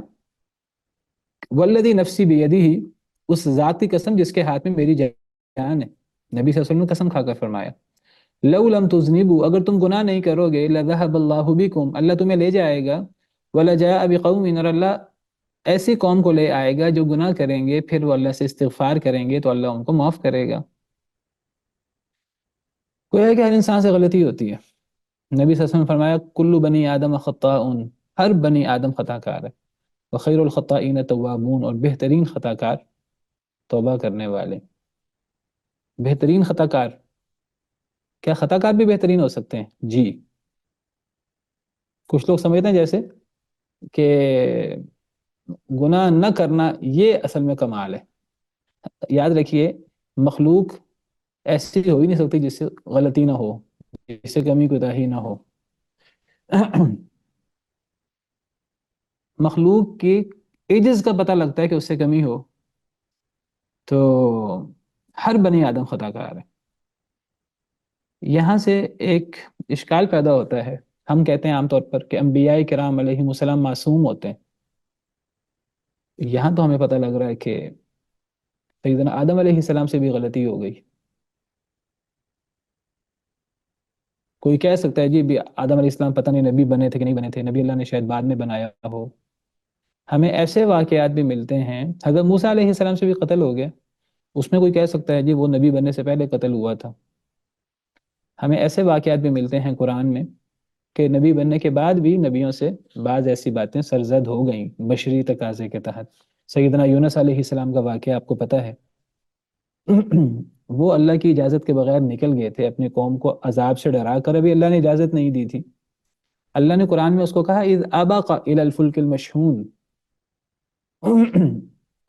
والذی نفسی بیدہ، اس ذات کی قسم جس کے ہاتھ میں میری جان ہے. نبی صلی اللہ علیہ وسلم نے قسم کھا کر فرمایا لو لم تذنبوا، اگر تم گناہ نہیں کرو گے، لذهب اللہ بکم، اللہ تمہیں لے جائے گا، ولجاء بقوم، اور اللہ ایسی قوم کو لے آئے گا جو گناہ کریں گے، پھر وہ اللہ سے استغفار کریں گے تو اللہ ان کو معاف کرے گا. کوئی ہے کہ ہر انسان سے غلطی ہوتی ہے. نبی صلی اللہ علیہ وسلم نے فرمایا کل بنی آدم خطاؤن، ہر بنی آدم خطا کار ہے، وخیر الخطائین توابون، اور بہترین خطا کار توبہ کرنے والے. بہترین خطا کار، کیا خطا کار بھی بہترین ہو سکتے ہیں؟ جی. کچھ لوگ سمجھتے ہیں جیسے کہ گناہ نہ کرنا یہ اصل میں کمال ہے. یاد رکھیے مخلوق ایسی ہو ہی نہیں سکتی جس سے غلطی نہ ہو، جس سے کمی کوتاہی نہ ہو. مخلوق کی عجز کا پتہ لگتا ہے کہ اس سے کمی ہو، تو ہر بنی آدم خطا کار ہے. یہاں سے ایک اشکال پیدا ہوتا ہے. ہم کہتے ہیں عام طور پر کہ انبیاء کرام علیہم السلام معصوم ہوتے ہیں. یہاں تو ہمیں پتہ لگ رہا ہے کہ سیدنا آدم علیہ السلام سے بھی غلطی ہو گئی. کوئی کہہ سکتا ہے جی بھی آدم علیہ السلام پتہ نہیں نبی بنے تھے کہ نہیں بنے تھے، نبی اللہ نے شاید بعد میں بنایا ہو. ہمیں ایسے واقعات بھی ملتے ہیں، حضرت موسیٰ علیہ السلام سے بھی قتل ہو گیا، اس میں کوئی کہہ سکتا ہے جی وہ نبی بننے سے پہلے قتل ہوا تھا. ہمیں ایسے واقعات بھی ملتے ہیں قرآن میں کہ نبی بننے کے بعد بھی نبیوں سے بعض ایسی باتیں سرزد ہو گئیں بشری تقاضے کے تحت. سیدنا یونس علیہ السلام کا واقعہ آپ کو پتہ ہے. وہ اللہ کی اجازت کے بغیر نکل گئے تھے، اپنی قوم کو عذاب سے ڈرا کر، ابھی اللہ نے اجازت نہیں دی تھی. اللہ نے قرآن میں اس کو کہا اذ ابق الى الفلک المشحون.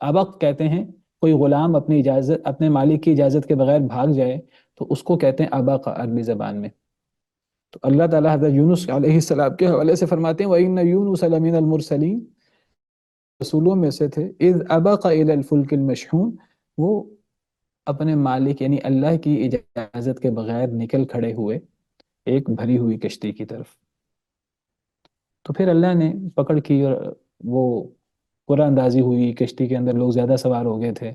ابق کہتے ہیں کوئی غلام اپنی اجازت، اپنے مالک کی اجازت کے بغیر بھاگ جائے تو اس کو کہتے ہیں ابق عربی زبان میں. تو اللہ تعالیٰ حضرت یونس علیہ السلام کے حوالے سے فرماتے ہیں وَإِنَّ يُونُسَ لَمِنَ الْمُرْسَلِينَ، رسولوں میں سے تھے. اذ ابق الى الفلک المشحون، وہ اپنے مالک یعنی اللہ کی اجازت کے بغیر نکل کھڑے ہوئے ایک بھری ہوئی کشتی کی طرف. تو پھر اللہ نے پکڑ کی اور وہ قرآن اندازی ہوئی، کشتی کے اندر لوگ زیادہ سوار ہو گئے تھے،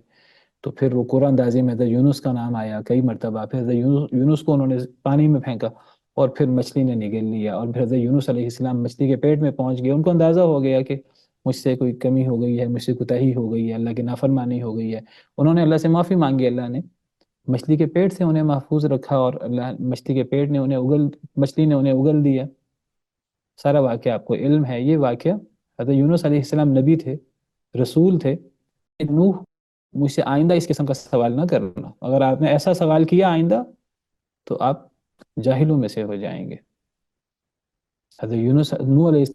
تو پھر وہ قرآن اندازی میں حضرت یونس کا نام آیا کئی مرتبہ. پھر حضرت یونس کو انہوں نے پانی میں پھینکا اور پھر مچھلی نے نگل لیا، اور پھر حضرت یونس علیہ السلام مچھلی کے پیٹ میں پہنچ گئے. ان کو اندازہ ہو گیا کہ مجھ سے کوئی کمی ہو گئی ہے، مجھ سے کوتاہی ہو گئی ہے، اللہ کی نافرمانی ہو گئی ہے. انہوں نے اللہ سے معافی مانگی، اللہ نے مچھلی کے پیٹ سے انہیں محفوظ رکھا، اور اللہ مچھلی کے پیٹ نے مچھلی نے انہیں اگل دیا. سارا واقعہ آپ کو علم ہے. یہ واقعہ حضرت یونس علیہ السلام نبی تھے، رسول تھے. نوح مجھ سے آئندہ اس قسم کا سوال نہ کرنا، اگر آپ نے ایسا سوال کیا آئندہ تو آپ جاہلوں میں سے ہو جائیں گے. حضرت یونس نوح علیہ